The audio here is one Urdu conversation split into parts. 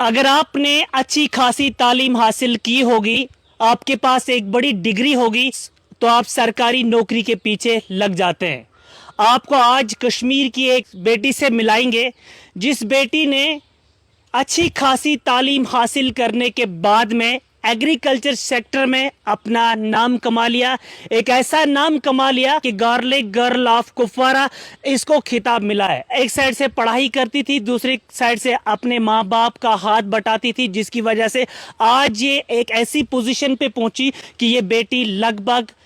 اگر آپ نے اچھی خاصی تعلیم حاصل کی ہوگی, آپ کے پاس ایک بڑی ڈگری ہوگی, تو آپ سرکاری نوکری کے پیچھے لگ جاتے ہیں. آپ کو آج کشمیر کی ایک بیٹی سے ملائیں گے جس بیٹی نے اچھی خاصی تعلیم حاصل کرنے کے بعد میں ایگریکلچر سیکٹر میں اپنا نام کما لیا. ایک ایسا نام کما لیا کہ گارلک گرل آف کپوارہ اس کو خطاب ملا ہے. ایک سائڈ سے پڑھائی کرتی تھی, دوسری سائڈ سے اپنے ماں باپ کا ہاتھ بٹاتی تھی, جس کی وجہ سے آج یہ ایک ایسی پوزیشن پہ پہنچی کہ یہ بیٹی لگ بھگ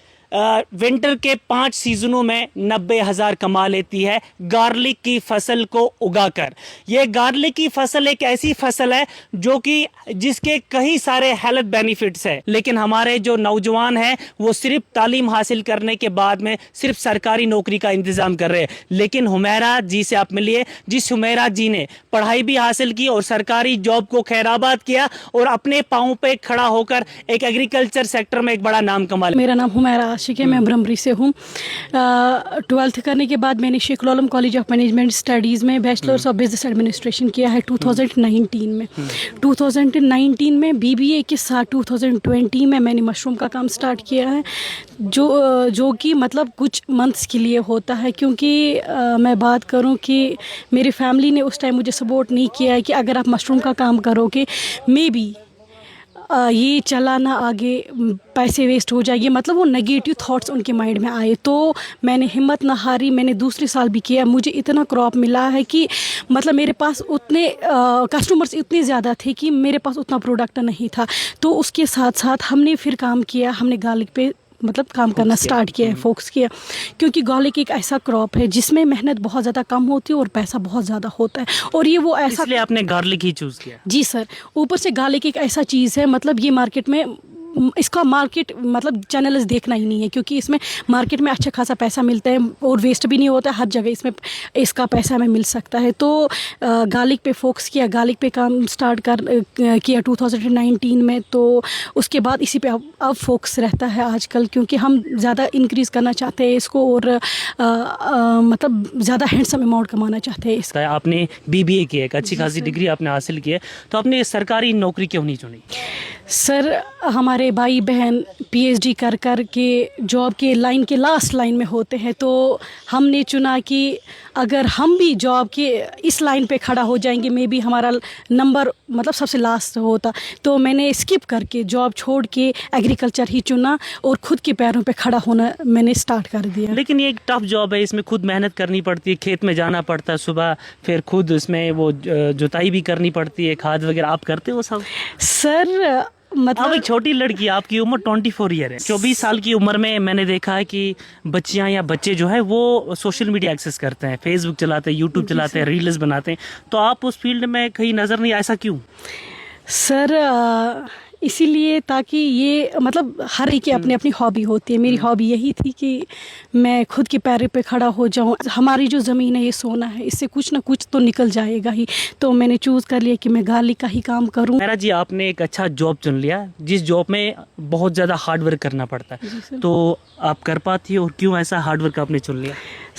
ونٹر کے 5 سیزنوں میں 90,000 کما لیتی ہے گارلک کی فصل کو اگا کر. یہ گارلک کی فصل ایک ایسی فصل ہے جو کہ جس کے کئی سارے ہیلتھ بینیفٹس ہیں, لیکن ہمارے جو نوجوان ہیں وہ صرف تعلیم حاصل کرنے کے بعد میں صرف سرکاری نوکری کا انتظام کر رہے ہیں. لیکن حمیرہ جی سے آپ ملیے, جس حمیرہ جی نے پڑھائی بھی حاصل کی اور سرکاری جاب کو خیر آباد کیا اور اپنے پاؤں پہ کھڑا ہو کر ایک ایگریکلچر سیکٹر میں ایک بڑا نام کما لیا. میرا نام حمیرہ عاشق ہے, میں برمبری سے ہوں. 12th کرنے کے بعد میں نے شیخ العالم کالج آف مینجمنٹ اسٹڈیز میں بیچلرس آف بزنس ایڈمنسٹریشن کیا ہے 2019 میں. 2019 میں BBA کے ساتھ 2020 میں نے مشروم کا کام سٹارٹ کیا ہے, جو کہ مطلب کچھ منتھس کے لیے ہوتا ہے, کیونکہ میں بات کروں کہ میری فیملی نے اس ٹائم مجھے سپورٹ نہیں کیا ہے کہ اگر آپ مشروم کا کام کرو گے مے بی یہ چلانا آگے پیسے ویسٹ ہو جائے گی, مطلب وہ نگیٹو تھاٹس ان کے مائنڈ میں آئے. تو میں نے ہمت نہ ہاری, میں نے دوسرے سال بھی کیا. مجھے اتنا کراپ ملا ہے کہ مطلب میرے پاس اتنے کسٹمرس اتنے زیادہ تھے کہ میرے پاس اتنا پروڈکٹ نہیں تھا. تو اس کے ساتھ ساتھ ہم نے پھر کام کیا, ہم نے گارلک پہ مطلب کام کرنا سٹارٹ کیا ہے, فوکس کیا, کیونکہ گارلک ایک ایسا کراپ ہے جس میں محنت بہت زیادہ کم ہوتی ہے اور پیسہ بہت زیادہ ہوتا ہے. اور یہ وہ ایسا, اس لیے آپ نے گارلک ہی چوز کیا؟ جی سر. اوپر سے گارلک ایک ایسا چیز ہے, مطلب یہ مارکیٹ میں اس کا مارکیٹ مطلب چینلز دیکھنا ہی نہیں ہے, کیونکہ اس میں مارکیٹ میں اچھا خاصا پیسہ ملتا ہے اور ویسٹ بھی نہیں ہوتا ہے, ہر جگہ اس کا پیسہ ہمیں مل سکتا ہے. تو گارلک پہ فوکس کیا, گارلک پہ کام سٹارٹ کیا 2019 میں. تو اس کے بعد اسی پہ اب فوکس رہتا ہے آج کل, کیونکہ ہم زیادہ انکریز کرنا چاہتے ہیں اس کو اور مطلب زیادہ ہینڈسم اماؤنٹ کمانا چاہتے ہیں اس کا. آپ نے BBA کی ایک اچھی خاصی ڈگری آپ نے حاصل کی ہے, تو آپ نے سرکاری نوکری کیوں نہیں چنی؟ سر ہمارے بھائی بہن PhD کر کے جاب کے لائن کے لاسٹ لائن میں ہوتے ہیں, تو ہم نے چنا کہ اگر ہم بھی جاب کے اس لائن پہ کھڑا ہو جائیں گے مے بی ہمارا نمبر مطلب سب سے لاسٹ ہوتا. تو میں نے اسکپ کر کے جاب چھوڑ کے ایگریکلچر ہی چنا اور خود کے پیروں پہ کھڑا ہونا میں نے سٹارٹ کر دیا. لیکن یہ ایک ٹف جاب ہے, اس میں خود محنت کرنی پڑتی ہے, کھیت میں جانا پڑتا ہے صبح, پھر خود اس میں وہ جوتائی بھی کرنی پڑتی ہے, کھاد وغیرہ آپ کرتے ہو سب؟ سر مطلب ایک چھوٹی لڑکی, آپ کی عمر 24 ایئر ہے, 24 سال کی عمر میں نے دیکھا ہے کہ بچیاں یا بچے جو ہے وہ سوشل میڈیا ایکسس کرتے ہیں, فیس بک چلاتے ہیں, یوٹیوب چلاتے ہیں, ریلز بناتے ہیں, تو آپ اس فیلڈ میں کہیں نظر نہیں, ایسا کیوں؟ سر اسی لیے تاکہ یہ مطلب ہر ایک کی اپنی اپنی ہابی ہوتی ہے. میری ہابی یہی تھی کہ میں خود کے پیروں پہ کھڑا ہو جاؤں. ہماری جو زمین ہے یہ سونا ہے, اس سے کچھ نہ کچھ تو نکل جائے گا ہی. تو میں نے چوز کر لیا کہ میں گارلک کا ہی کام کروں. میرا جی, آپ نے ایک اچھا جاب چن لیا جس جاب میں بہت زیادہ ہارڈ ورک کرنا پڑتا ہے, تو آپ کر پاتی اور کیوں ایسا ہارڈ ورک آپ نے چن لیا؟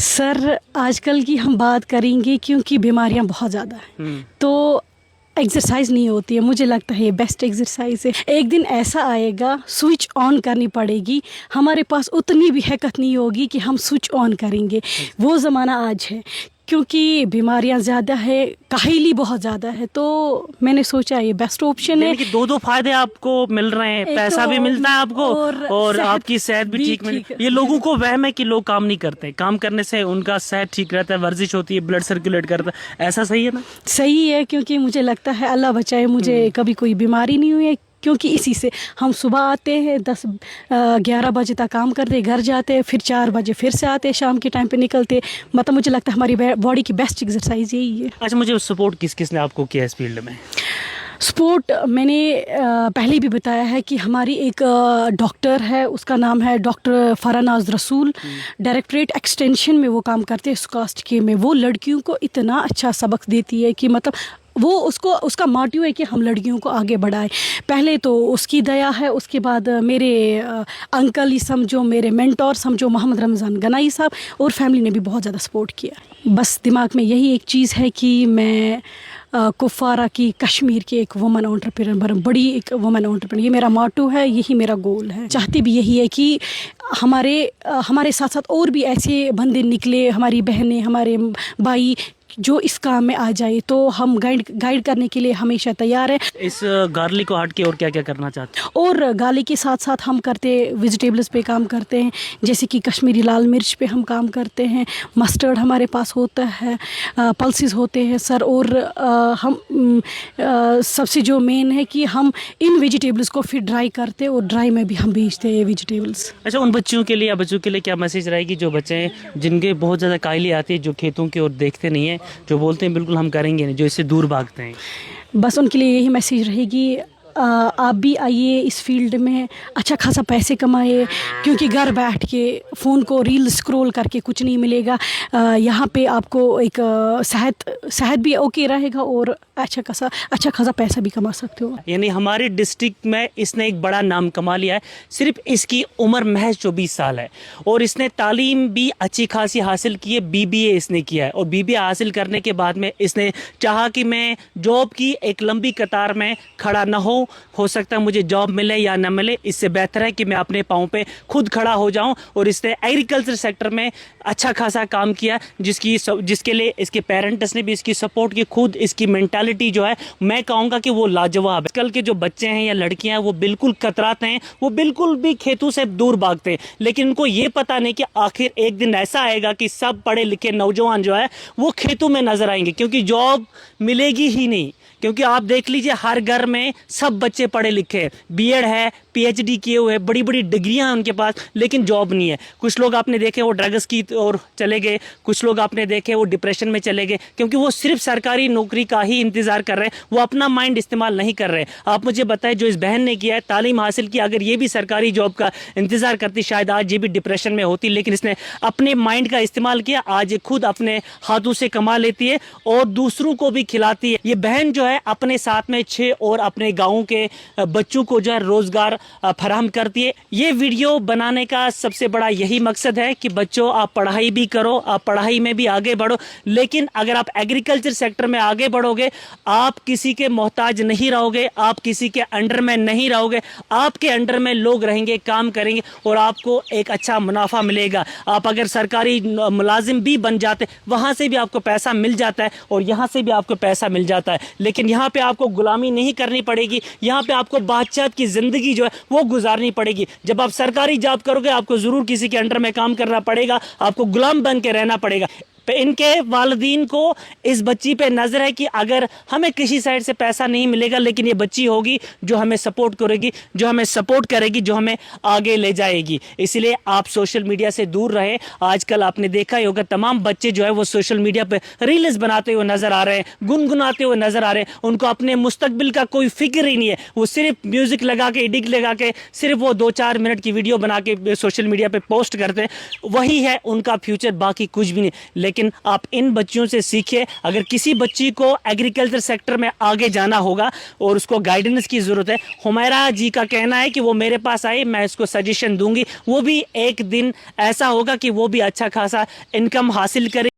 سر آج کل کی ہم بات کریں گے کیونکہ بیماریاں بہت زیادہ ہیں, تو ایکسرسائز نہیں ہوتی ہے. مجھے لگتا ہے یہ بیسٹ ایکسرسائز ہے. ایک دن ایسا آئے گا سوئچ آن کرنی پڑے گی, ہمارے پاس اتنی بھی حرکت نہیں ہوگی کہ ہم سوئچ آن کریں گے. وہ زمانہ آج ہے, کیونکہ بیماریاں زیادہ ہے, کاہلی بہت زیادہ ہے. تو میں نے سوچا یہ بیسٹ آپشن ہے. دو فائدے آپ کو مل رہے ہیں, پیسہ بھی ملتا ہے آپ کو اور آپ کی صحت بھی ٹھیک ملتی ہے. یہ لوگوں کو وہم ہے کہ لوگ کام نہیں کرتے, کام کرنے سے ان کا صحت ٹھیک رہتا ہے, ورزش ہوتی ہے, بلڈ سرکولیٹ کرتا ہے, ایسا صحیح ہے نا؟ صحیح ہے, کیونکہ مجھے لگتا ہے اللہ بچائے مجھے کبھی کوئی بیماری نہیں ہوئی ہے, کیونکہ اسی سے ہم صبح آتے ہیں 10-11 بجے تک کام کرتے, گھر جاتے, پھر 4 بجے پھر سے آتے, شام کے ٹائم پہ نکلتے. مطلب مجھے لگتا ہے ہماری باڈی کی بیسٹ ایکسرسائز یہی ہے. اچھا, مجھے سپورٹ کس نے آپ کو کیا اس فیلڈ میں؟ سپورٹ میں نے پہلے بھی بتایا ہے کہ ہماری ایک ڈاکٹر ہے, اس کا نام ہے ڈاکٹر فرح ناز رسول, ڈائریکٹریٹ ایکسٹینشن میں وہ کام کرتے ہیں اسکاسٹ کے میں. وہ لڑکیوں کو اتنا اچھا سبق دیتی ہے کہ مطلب وہ اس کا موٹیو ہے کہ ہم لڑکیوں کو آگے بڑھائیں. پہلے تو اس کی دیا ہے, اس کے بعد میرے انکل ہی سمجھو, میرے مینٹور سمجھو, محمد رمضان گنائی صاحب, اور فیملی نے بھی بہت زیادہ سپورٹ کیا. بس دماغ میں یہی ایک چیز ہے کہ میں کپوارہ کی کشمیر کی ایک وومن انٹرپرینر بنوں, بڑی ایک وومن انٹرپرینر. یہ میرا موٹو ہے, یہی میرا گول ہے. چاہتی بھی یہی ہے کہ ہمارے ساتھ ساتھ اور بھی ایسے بندے نکلے, ہماری بہنیں, ہمارے بھائی جو اس کام میں آ جائے, تو ہم گائیڈ کرنے کے لیے ہمیشہ تیار ہیں. اس گارلی کو ہٹ کے اور کیا کیا کرنا چاہتے ہیں؟ اور گالی کے ساتھ ساتھ ہم ویجیٹیبلز پہ کام کرتے ہیں, جیسے کہ کشمیری لال مرچ پہ ہم کام کرتے ہیں, مسٹرڈ ہمارے پاس ہوتا ہے, پلسز ہوتے ہیں سر. اور ہم سب سے جو مین ہے کہ ہم ان ویجیٹیبلز کو پھر ڈرائی کرتے, اور ڈرائی میں بھی ہم بیچتے ہیں ویجیٹیبلز. اچھا, ان بچوں کے لیے یا بچوں کے لیے کیا میسج رہے گی جو بچے ہیں جن کے بہت زیادہ کائلی آتی ہے, جو کھیتوں کی اور دیکھتے نہیں ہیں, جو بولتے ہیں بالکل ہم کریں گے نہیں, جو اس سے دور بھاگتے ہیں؟ بس ان کے لیے یہی میسیج رہے گی, آپ بھی آئیے اس فیلڈ میں, اچھا خاصا پیسے کمائے, کیونکہ گھر بیٹھ کے فون کو ریل اسکرول کر کے کچھ نہیں ملے گا. یہاں پہ آپ کو ایک صحت بھی اوکے رہے گا, اور اچھا خاصا پیسہ بھی کما سکتے ہو. یعنی ہمارے ڈسٹرکٹ میں اس نے ایک بڑا نام کما لیا ہے. صرف اس کی عمر محض 24 سال ہے, اور اس نے تعلیم بھی اچھی خاصی حاصل کی ہے. BBA اس نے کیا ہے, اور BBA حاصل کرنے کے بعد میں اس نے چاہا کہ میں جاب کی ایک لمبی قطار میں کھڑا نہ ہو سکتا مجھے جاب ملے یا نہ ملے, اس سے بہتر ہے کہ میں اپنے پاؤں پہ خود کھڑا ہو جاؤں. اور اس نے ایگریکلچر سیکٹر میں اچھا خاصا کام کیا, جس کے لیے اس کے پیرنٹس نے بھی اس کی سپورٹ کی. خود اس کی مینٹالٹی جو ہے میں کہوں گا کہ وہ لاجواب ہے. کل کے جو بچے ہیں یا لڑکیاں ہیں وہ بالکل کتراتے ہیں, وہ بالکل بھی کھیتوں سے دور بھاگتے ہیں, لیکن ان کو یہ پتا نہیں کہ آخر ایک دن ایسا آئے گا کہ سب پڑھے لکھے نوجوان جو ہے وہ کھیتوں میں نظر آئیں گے, کیونکہ جاب ملے گی ہی نہیں. کیونکہ آپ دیکھ لیجئے ہر گھر میں سب بچے پڑھے لکھے, B.Ed ہے, PhD کیے ہوئے, بڑی بڑی ڈگریاں ہیں ان کے پاس, لیکن جاب نہیں ہے. کچھ لوگ آپ نے دیکھے وہ ڈرگس کی اور چلے گئے, کچھ لوگ آپ نے دیکھے وہ ڈپریشن میں چلے گئے, کیونکہ وہ صرف سرکاری نوکری کا ہی انتظار کر رہے ہیں, وہ اپنا مائنڈ استعمال نہیں کر رہے. آپ مجھے بتائیں, جو اس بہن نے کیا ہے, تعلیم حاصل کی, اگر یہ بھی سرکاری جاب کا انتظار کرتی شاید آج یہ بھی ڈپریشن میں ہوتی, لیکن اس نے اپنے مائنڈ کا استعمال کیا, آج یہ خود اپنے ہاتھوں سے کما لیتی ہے اور دوسروں کو بھی کھلاتی ہے. یہ بہن جو ہے اپنے ساتھ میں 6 اور اپنے گاؤں کے بچوں کو جو ہے روزگار فراہم کرتی ہے. یہ ویڈیو بنانے کا سب سے بڑا یہی مقصد ہے کہ بچوں آپ پڑھائی بھی کرو, آپ پڑھائی میں بھی آگے بڑھو, لیکن اگر آپ ایگریکلچر سیکٹر میں آگے بڑھو گے, آپ کسی کے محتاج نہیں رہو گے, آپ کسی کے انڈر میں نہیں رہو گے, آپ کے انڈر میں لوگ رہیں گے, کام کریں گے, اور آپ کو ایک اچھا منافع ملے گا. آپ اگر سرکاری ملازم بھی بن جاتے, وہاں سے بھی آپ کو پیسہ مل جاتا ہے, اور یہاں سے بھی آپ کو پیسہ مل جاتا ہے, لیکن یہاں پہ آپ کو غلامی نہیں کرنی پڑے گی. یہاں پہ آپ کو بادشاہت کی زندگی جو ہے وہ گزارنی پڑے گی. جب آپ سرکاری جاب کرو گے, آپ کو ضرور کسی کے انڈر میں کام کرنا پڑے گا, آپ کو غلام بن کے رہنا پڑے گا. ان کے والدین کو اس بچی پہ نظر ہے کہ اگر ہمیں کسی سائڈ سے پیسہ نہیں ملے گا, لیکن یہ بچی ہوگی جو ہمیں سپورٹ کرے گی, جو ہمیں آگے لے جائے گی. اسی لیے آپ سوشل میڈیا سے دور رہے. آج کل آپ نے دیکھا ہی ہوگا تمام بچے جو ہے وہ سوشل میڈیا پہ ریلز بناتے ہوئے نظر آ رہے ہیں, گنگناتے ہوئے نظر آ رہے ہیں. ان کو اپنے مستقبل کا کوئی فکر ہی نہیں ہے. وہ صرف میوزک لگا کے, ایڈٹ لگا کے, صرف وہ 2-4 منٹ کی ویڈیو بنا کے سوشل میڈیا پہ پوسٹ کرتے ہیں. وہی ہے ان کا فیوچر, باقی کچھ بھی نہیں. لیکن آپ ان بچیوں سے سیکھیں. اگر کسی بچی کو ایگریکلچر سیکٹر میں آگے جانا ہوگا اور اس کو گائیڈنس کی ضرورت ہے, حمیرہ جی کا کہنا ہے کہ وہ میرے پاس آئے, میں اس کو سجیشن دوں گی. وہ بھی ایک دن ایسا ہوگا کہ وہ بھی اچھا خاصا انکم حاصل کرے.